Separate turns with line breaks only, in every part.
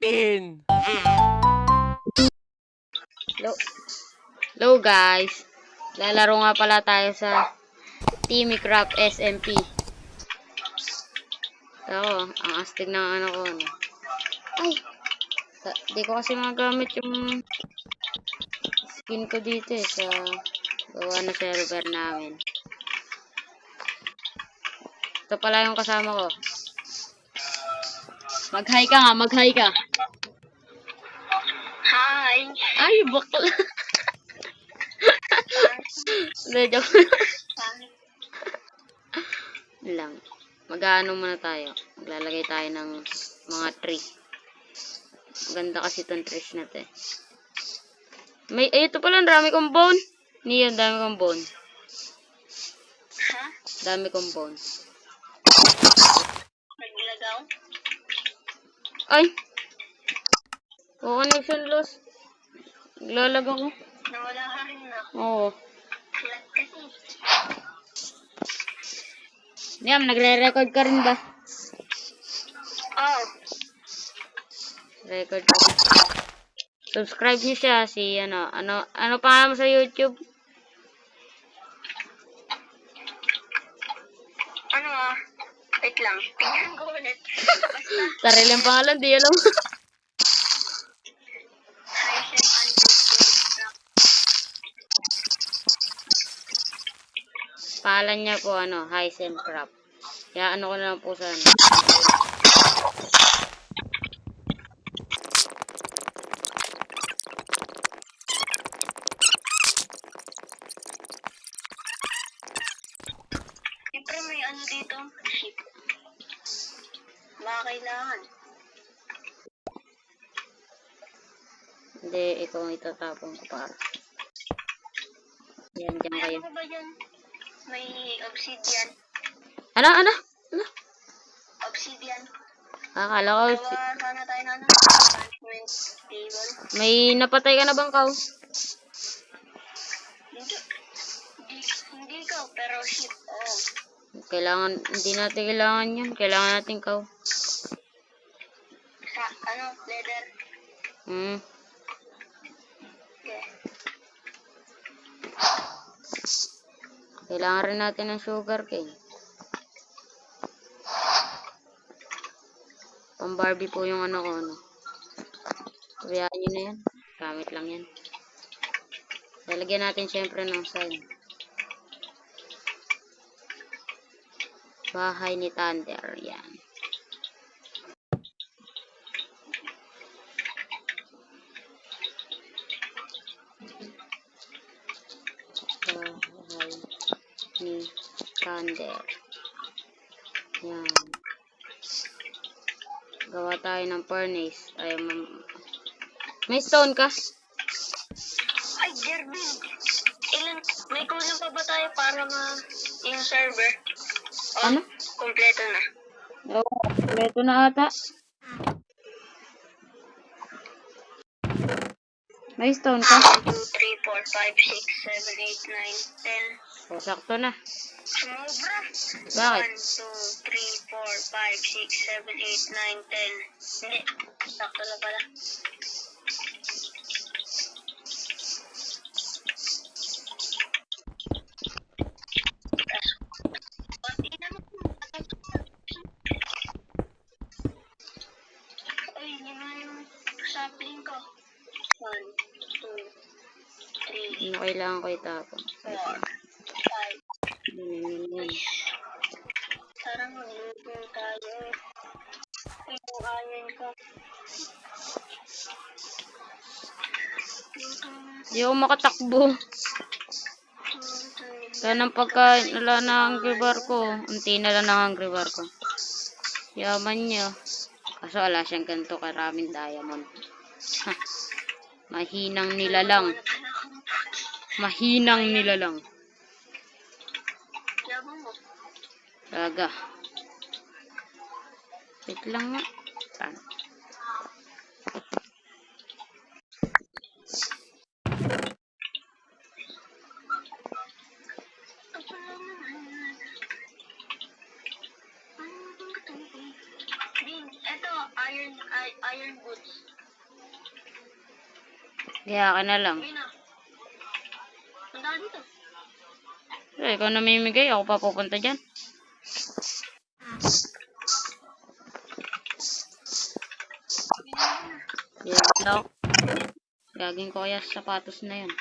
akin.
Hello guys. Lalaro nga pala tayo sa Timicraft SMP. Oo, ang astig ng ano ko. No? Ay! Di ko kasi magamit yung skin ko dito sa gawa na server namin. Ito pala yung kasama ko. Mag-hi ka nga, mag-hi ka.
Hi!
Ay, bakla. Medyo lang. Mag-aano muna tayo. Maglalagay tayo ng mga tree. Maganda kasi itong trees na to. May, ito pala, dami kong bone. Niyan, dami kong bone.
Ha?
Dami kong bone.
Naglagaw?
Ay! O, connection loss. Naglalag ako.
Nawala ka rin na.
Oo.
Flat kasi.
Yam, nagre-record ka rin ba?
Oh.
Record ka rin. Subscribe niyo siya si ano pa mo sa YouTube?
Ano ah? Wait lang. Tingnan ko ulit. Basta.
Sariling pangalan, di alam. Pangalan niya po Hisense-Craft. Kaya ano ko na lang po sa ano.
Siyempre may ano dito. Ship. Baka kailangan.
Hindi, ikaw ang itatapon ko para. Yan, dyan kayo.
Ano ba yan? May obsidian.
Ano?
Obsidian.
Akala ko,
Gawa sana tayo na ano? Management table.
may napatay ka na bang kaw?
Hindi. Hindi ko, pero ship. Oh.
Hindi natin kailangan yan. Kailangan natin kaw.
Sa ano? Leather.
Hmm.
Okay.
Kailangan rin natin ng sugar cane. Pang Barbie po yung ano ko, ano. Kayaan nyo na yan. Gamit lang yan. Lalagyan natin syempre ng sign. Bahay ni Thunder. Yan. Bahay ni Thunder. Yan. Gawa tayo ng furnace. Ay, may stone ka?
Ay, Jervin. May kulang pa ba tayo para yung server? Oh,
Ano?
kompleto na.
Oo, kompleto na ata. May stone ka?
1, 2, 3, 4, 5, 6, 7, 8, 9, 10.
O, sakto na.
Sumobra.
Bakit?
1, 2, 3, 4, 5, 6, 7, 8, 9, 10. Hindi. Sakto na pala. Konti naman. Ay, yun na yung sapling ko. 1, 2, 3,
Ano kailangan ko itapon?
4, 5.
Yan.
Parang magluto tayo. Ay, yung iron ko.
Hindi ako makatakbo. Wala ng pagkain. Wala na ang Hungry Bar ko. Unti na lang ang Hungry Bar ko. Yaman niya. Kaso wala siyang ganito karaming diamond. Ha. Mahinang nilalang. Mahinang nilalang.
Yabang mo.
Talaga. Wait lang nga. Saan?
Ito, iron boots.
Kaya ka na lang.
Ayun na. Punta ka dito.
Ikaw namimigay, ako pa pupunta dyan. Yan daw. Gagawin ko kaya sa sapatos na yun.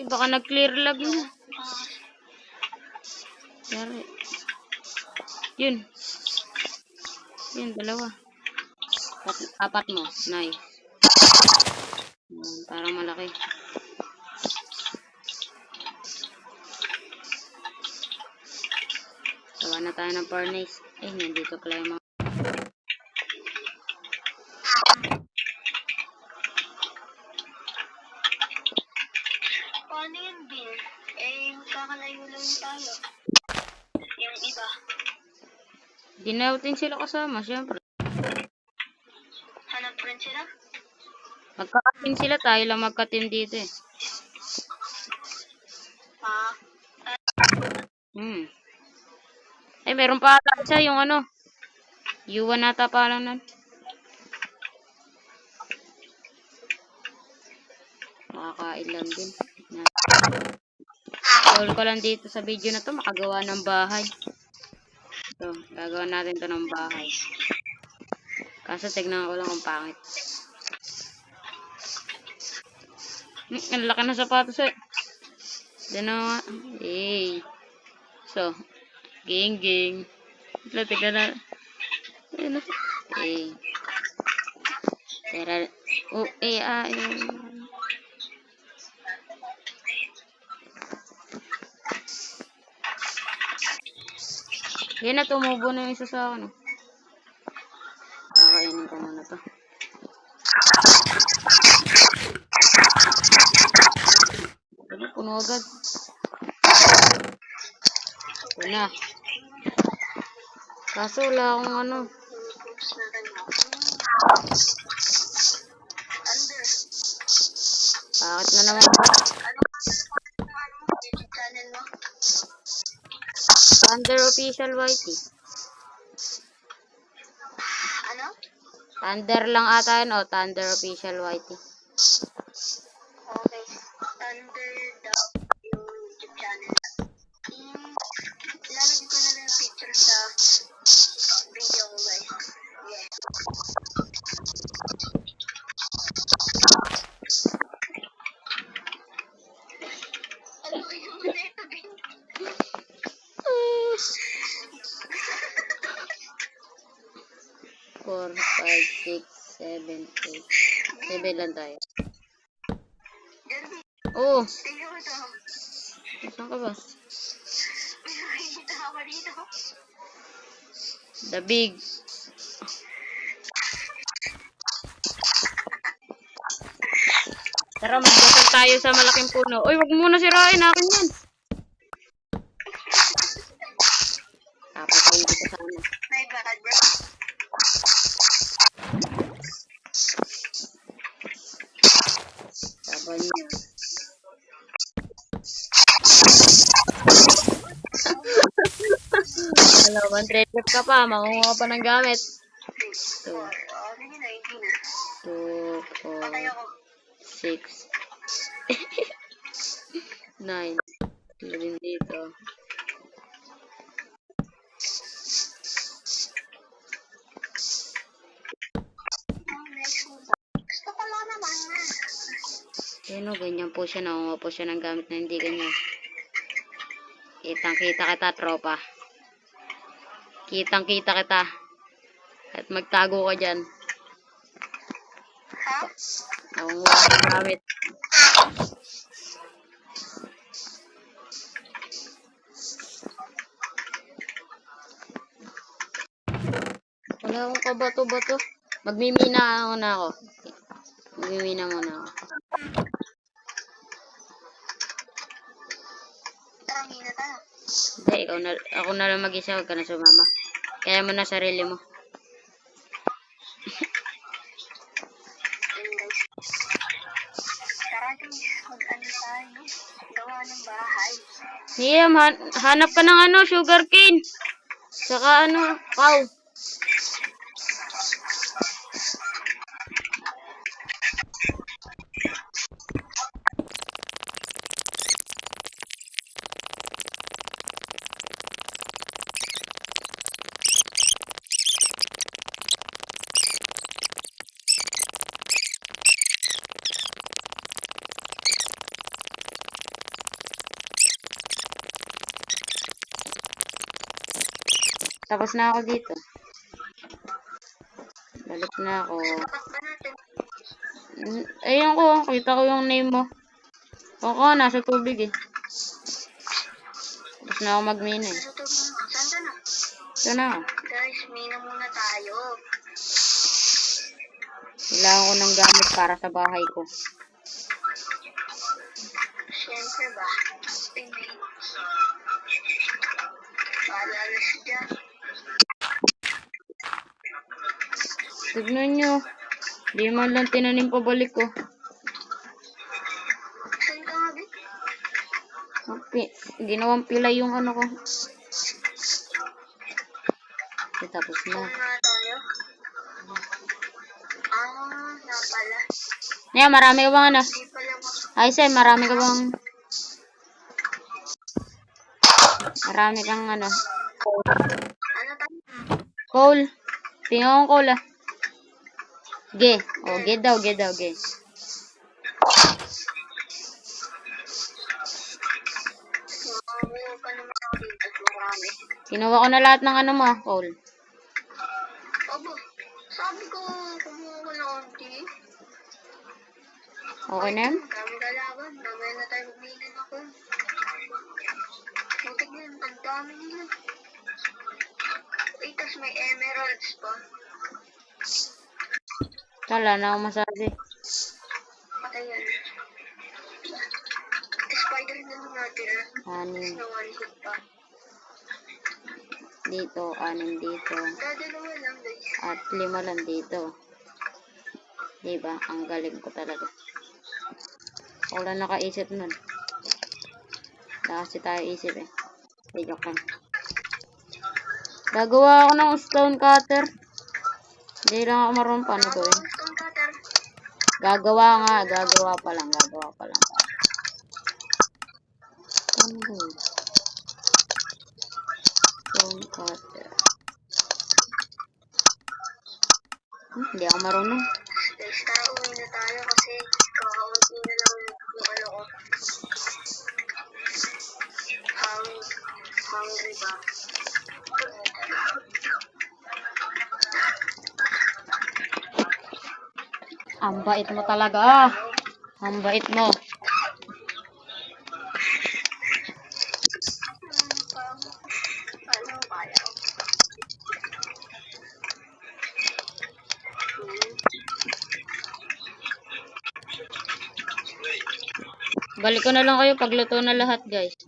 Baka nag-clear lag na. Yari. Yun. Yun, dalawa. Apat mo. Nice. Parang malaki. Sawa na tayo ng furnace. Nandito pala yung mga...
Paano yun, Bill? Kakalayo lang tayo. Yung iba.
Di natin sila kasama, syempre.
Hanap rin sila?
Magkakatim sila, tayo lang magkatim dito eh. Meron pa ata isa yung ano. U1 nata pa lang nun. Makakain lang din. Goal ko lang dito sa video na to, makagawa ng bahay. So, gagawa natin to ng bahay. Kaso tignan ko lang kung pangit. Ang laki na sapatos eh. Diyan na nga. So, ging. Tignan na. Ayun na. Tara. Yan na, tumubo na yung isa sa akin. Kakainin ko muna to. Puno agad. Ito na. Kaso wala akong ano. Bakit na naman? Thunder Official YT.
Ano?
Thunder lang ata yun, o. Thunder Official YT.
Okay. Thunder daw yung YouTube channel. Ilalagay ko na lang yung picture sa video ko, guys. Yeah. Ano ko yung muna ito, Bin?
4, 5, 6, 7, 8. 7 lang tayo.
Gabi,
Oo.
tingnan mo to.
Saan ka ba?
May nakikita ako dito.
The big. Tara, magdasal tayo sa malaking puno. Uy, wag muna sirain. Akin yan. Tapos tayo dito sana.
My bad, bro.
Saban niya. Hello, 100 ka pa. Makunguha pa ng gamit. 2, 4, 6, 9. Rin dito.
Gusto ko lang naman na.
Yan o, ganyan po siya. Nakunguha po siya ng gamit na hindi ganyan. Kitang-kita kita, tropa. Kitang-kita kita. At magtago ka dyan.
Ha?
Nakunguha ng gamit. Wala akong kabato-bato. Magmimina na ako. Magmimina muna ako.
Tara, mina tayo.
Hindi, ako na lang mag-isa. Huwag ka na sumama. Kaya mo na sarili mo.
Ayun, guys. Tara Atis, mag-ano tayo? Gawa ng bahay.
Liam, hanap ka ng ano, sugarcane. Saka ano, cow. Tapos na ako dito. Balik na ako.
Tapat ba natin?
Ayun ko, kita ko yung name mo. Oo, nasa tubig eh. Tapos na ako mag-mina eh.
Nasa tubig mo. Saan ka na?
Ito na ako.
Guys, mina muna tayo.
Kailangan ko ng gamit para sa bahay ko.
Siyempre ba? Tingnan. Paalala siya dyan.
Tignan nyo. Di man lang tinanim pabalik ko.
Saan ka nga, Bit?
Ginawang pilay yung ano ko. Tapos na.
Kung nga tayo? Na pala.
Ngayon, marami ka bang ano?
Di pala mo.
Ay, Sam, marami ka bang... Marami kang ano?
Ano tayo?
Coal. Tingnan ko coal ah. Ge. O, ge daw, ge.
Mamuha pa naman ako dito. Marami.
Kinuha ko na lahat ng ano mo, coal.
Aba, sabi ko, kumuha ko na konti.
Okay na yan?
Kami kalaban. Mamaya na tayo magminan ako. Butik na yun. Ang dami nila. Wait, tas may emeralds pa.
Wala na ako masabi.
Patay yan. Spider na lang natin ah.
Anim
Na one hit pa.
dito, 6 dito.
Dadalawa lang guys.
At 5 lang dito. Diba? Ang galing ko talaga. Wala nakaisip nun. Wala kasi tayo isip eh. Hey, joke lang. Gagawa ako ng stone cutter. Hindi lang ako marunong paano gawin.
Stone cutter.
Gagawa pa lang. Paano gawin? Stone cutter. Hindi ako marunong.
Guys, tara uwi na tayo kasi kakauwi na lang yung ano ko. Hungry ba?
Ang bait mo talaga. Ang bait mo.
Paano kaya?
Balik ko na lang kayo pagluto na lahat, guys.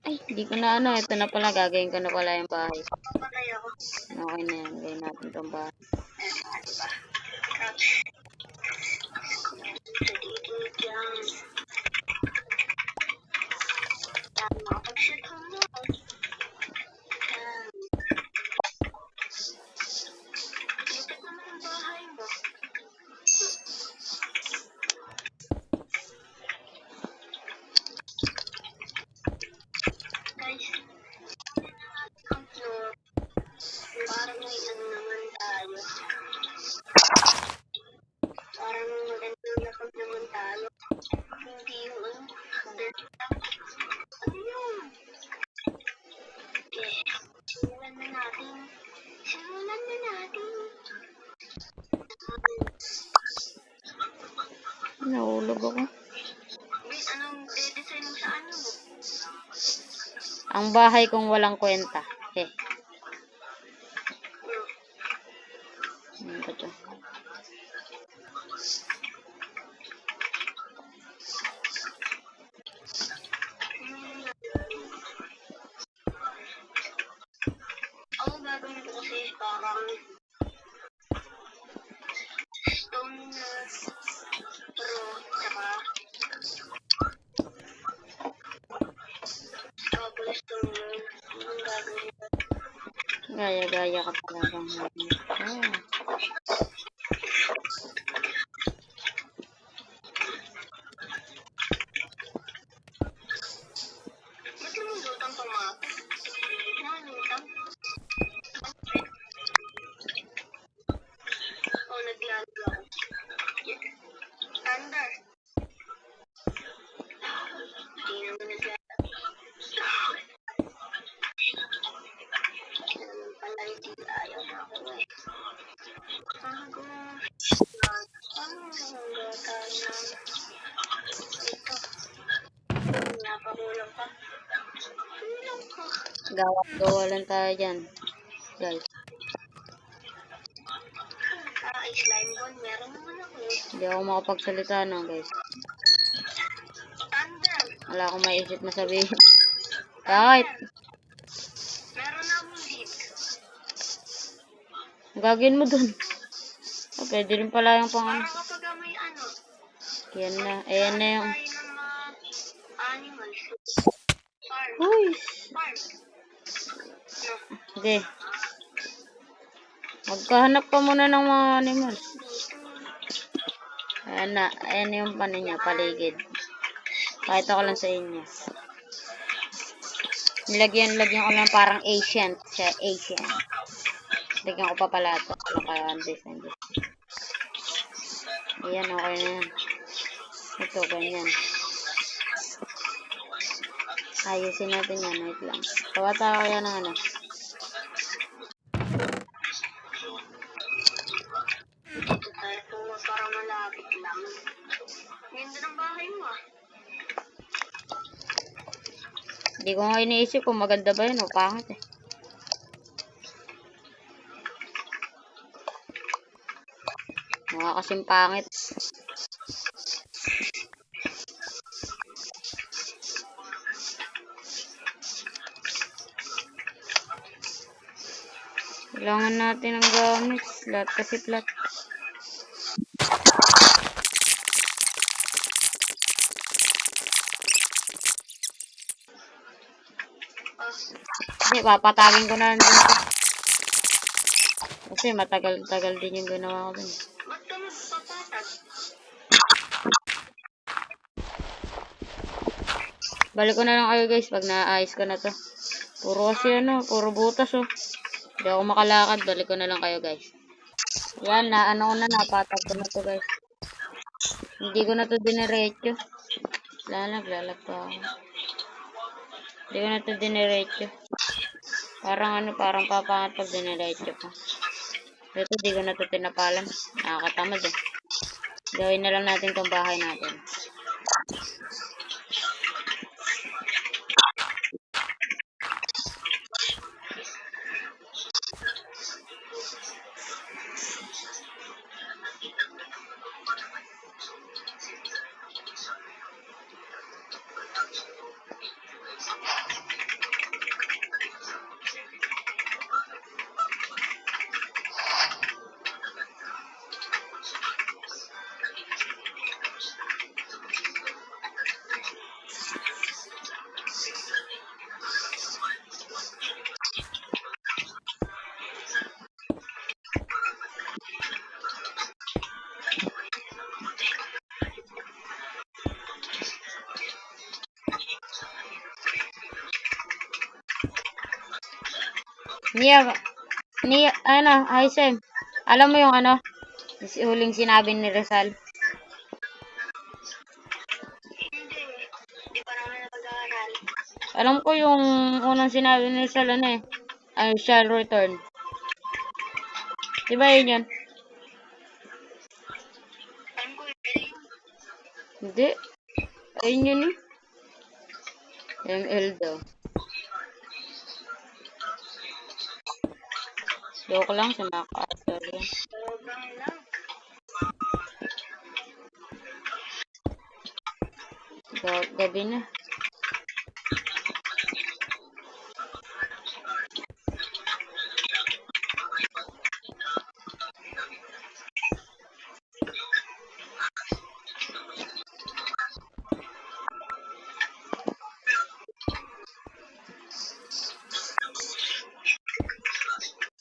Ay, hindi ko na ano. Ito na pala. Gagawin ko na pala yung bahay.
Patay ako.
Okay na yan. Gawin natin itong bahay.
Diba? Crouch. Dito lang. Makapag-shoot ko na. Lipit naman ang bahay mo. Guys, ang floor. Parang may ano naman tayo. Parang magandang lapag naman tayo. Hindi yung ano yun? Okay, simulan na natin.
Nahulog ako.
Wait, anong design mo sa ano mo?
Ang bahay kong walang kwenta. Okay. Ano ba ito?
Ako gagawin ko kasi parang stone row, saka
Gaya-gaya ka talagang Hermes. Ah.
Ba't naman lutang pa mga? Lutang? Oh, naglalaro ako. Thunder. Hindi naman naglalaro. Naman pala hindi ayaw na ako eh. Bago. Gata na. Ito. Napakulang pa. Kulang ka.
Gawat-gawalan tayo dyan. Guys,
Slime ball. Meron naman ako eh.
hindi ako makapagsalita na guys.
Thunder.
Wala akong maisip na sabihin. Kahit,
Meron akong hit.
ang gagawin mo dun. Oh, pwede rin pala yung pang ano.
Parang kapag may ano.
Yan na. Ayan na yung...
Tayo ng mga animals. Farm.
Uy!
Farm. No.
Hindi. Magkahanap ka muna ng mga animals. Ayan na. Ayan na yung ano niya, paligid. Kahit ako lang sa inyo. Lagyan ko lang parang ancient siya. Ancient. Lagyan ko pa pala ito. Ano kaya ang design dito. Ayan, okay na yan. Ito, ganyan. Ayusin natin yan. Wait lang. Tawata ko yan ng ano.
Dito tayo po para malapit lang. Ganda ng bahay mo ah.
Hindi ko nga iniisip kung maganda ba yun o pangit eh. Mukha kasing pangit. Kailangan natin ng gamit. Lahat kasi flat. Hindi, papatagin ko na lang din. Kasi matagal-tagal din yung ginawa ko dun.
Ba't ka magpapatag?
Balik ko na lang kayo guys pag naayos ko na to. Puro kasi ano, puro butas oh. Hindi ako makalakad, balik ko na lang kayo guys. Yan, napatag ko na to guys. Hindi ko na to diniretso. Naglalag pa ako. Hindi ko na to diniretso. Parang papangat pag diniretso pa. Ito, di ko na to tinapalan. Nakakatamad eh. Gawin na lang natin tong bahay natin. Aysem, alam mo yung ano, huling sinabi ni Rizal?
Hindi pa naman napag-aaral.
Alam ko yung unang sinabi ni Rizal, I shall return. Diba yun yun?
Alam ko yun.
Hindi. Ayun yun eh. ML daw. Joke lang, sinaka-asal yan.
Sobrang lang.
Gabi na.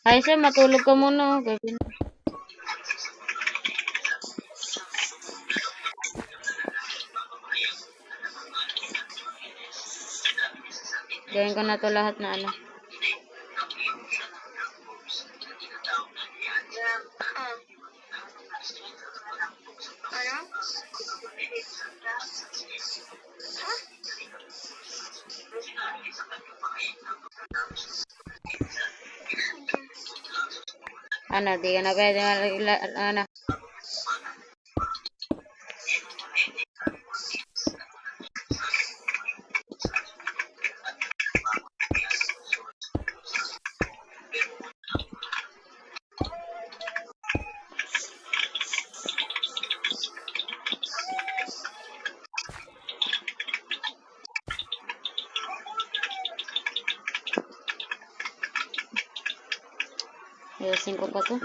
Ay, siya, matulog ka muna. Oh. Gabi na. Gawin ko na to lahat na ano.
Ano?
Ano, di ka na pwede ano. Ayusin ko pa to.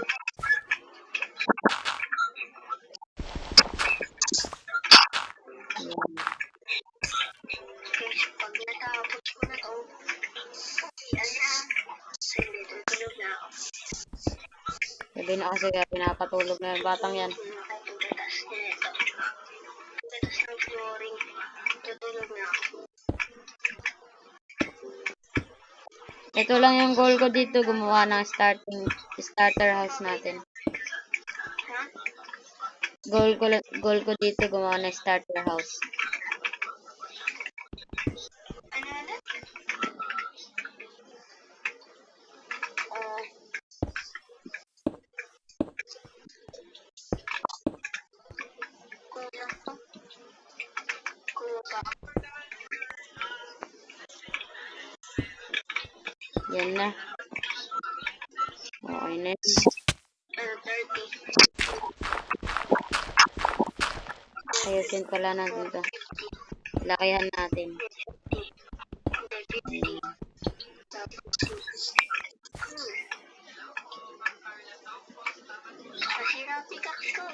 Pag natapos ko na to, alam, tulog na ako.
Gabi na kasi kaya pinapatulog na yung batang yan.
Pagkatas nito. Pagkatas ng flooring, tutulog na ako.
Ito lang yung goal ko dito, gumawa ng starter house natin.
Ha?
Goal ko dito, gumawa ng starter house.
Ano ulit? Kulang to. Kulang.
Yan na. Okay na yun.
30.
Ayusin pala natin to. Lakihan natin.
Hindi, 50. Masira pickaxe ko.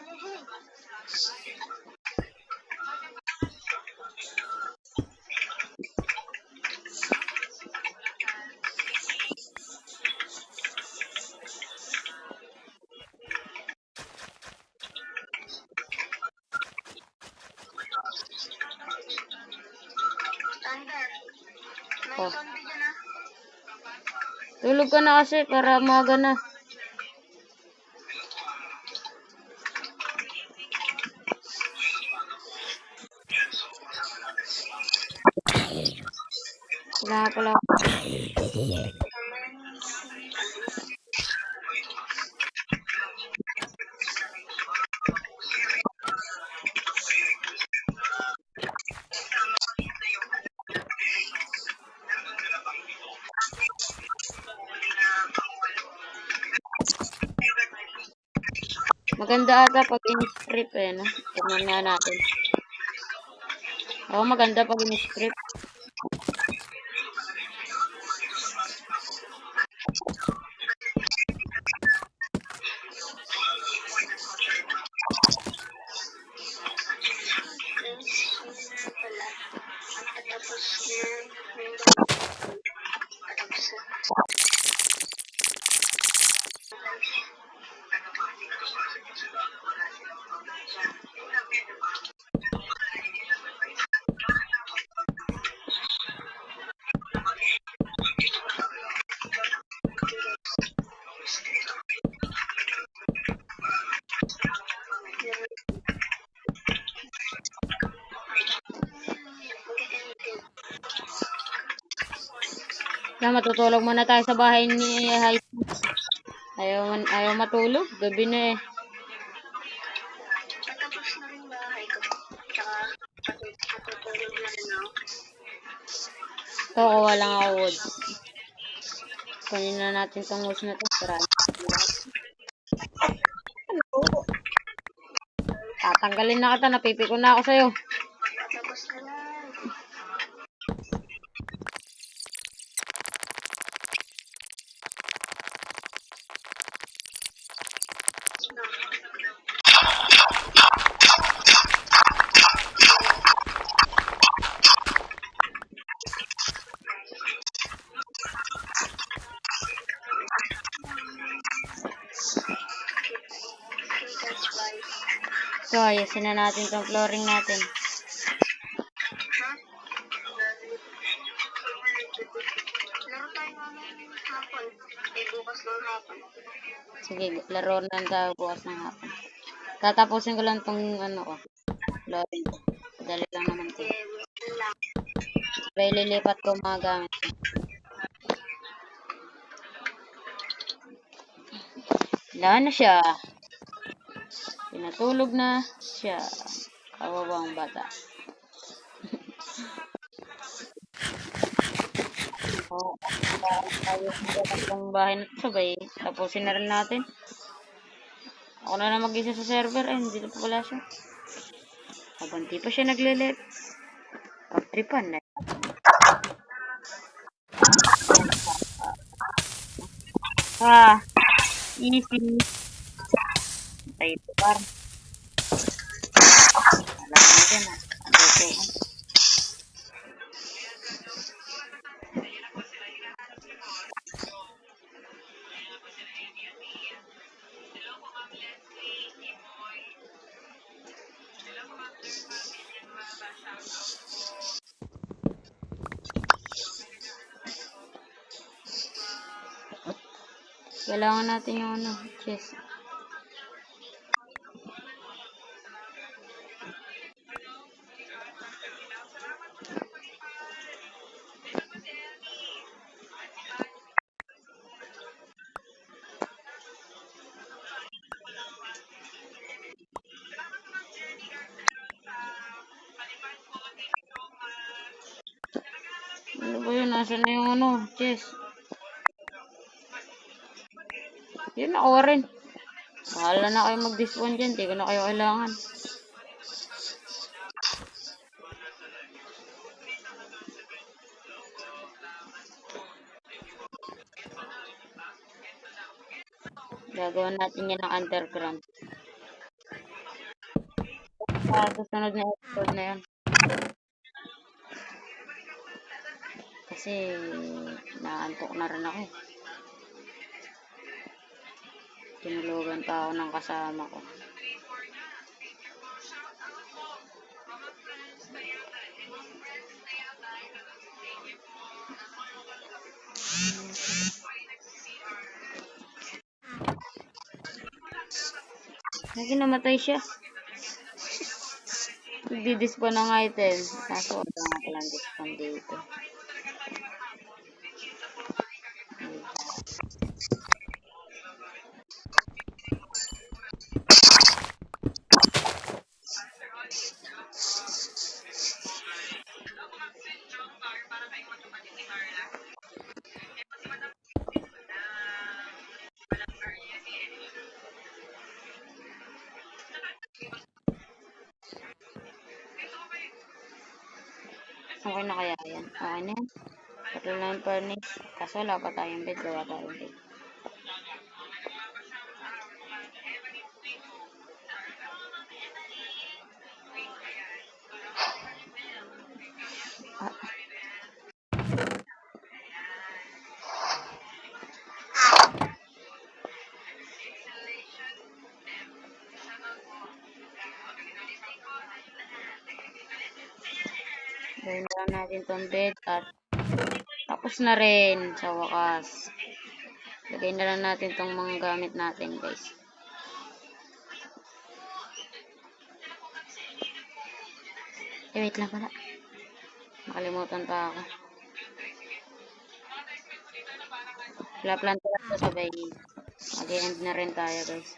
Thunder. May
Oh.
zombie dyan ah.
Tulog ka na kasi para umaga na. Wala pala. Maganda ata pag in-strip eh, no? Tignan nga natin. Oo, maganda pag in-strip. Na matutulog muna tayo sa bahay ni High. Ayaw matulog. Gabi na eh.
Tapos na rin bahay ko. Tsaka, patutulog na rin ako.
Ito, kuha lang ako wood. Kunin na natin itong wood na ito. Tatanggalin na kita. Napipiko na ako sa'yo.
Tapos na lang.
So, ayusin na natin tong flooring natin.
Ha? Laro tayo mamaya hapon. Bukas ng hapon.
Sige, laro na tayo bukas ng hapon. Tatapusin ko lang tong ano ko. Flooring ko. Dali lang naman to.
Lang.
Sabay lilipat ko mga gamit. Wala na siya. Pinatulog na siya. Kawawang bata. Oo, ayos na itong bahay na ito. Sabay, tapusin na rin natin. Ako na mag-isa sa server. Eh, hindi na pa pala siya. Habang di pa siya nagle-let. Pag-tripan na. Easy. Tayo ito par. Alam mo dyan ah. Ano ito? Kailangan natin yung ano, chest. Ano ba yun? Nasaan na yung ano, chest? Yun, nakuha rin. Bahala na kayo mag-disbond dyan. Di ko na kayo kailangan. Gagawin natin yan ng underground. Sa susunod na episode na yan. Kasi naantok na rin ako. Tinulugan pa ako ng kasama ko. Lagi namatay siya. Nagdi-dispawn ng item. Kaso wala nga palang dispawn dito. Okay na kaya yan? Okay na yan. Patuloy na yung furnace. Kaso wala pa tayong bed. Gawa tayong bed. Gawin na lang natin tong bed at tapos na rin sa wakas. Lagay na lang natin tong mga gamit natin, guys. Eh, wait lang pala. Nakalimutan pa ako. Planta lang ito sabay. Mag-end na rin tayo, guys.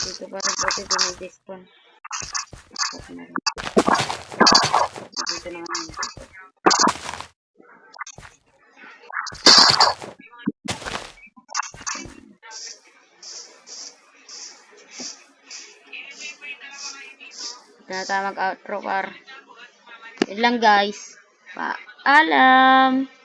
Dito pa rin pati dinidispawn. Dito naman. Ito na tayo mag-outro par. Yun lang guys. Paalam!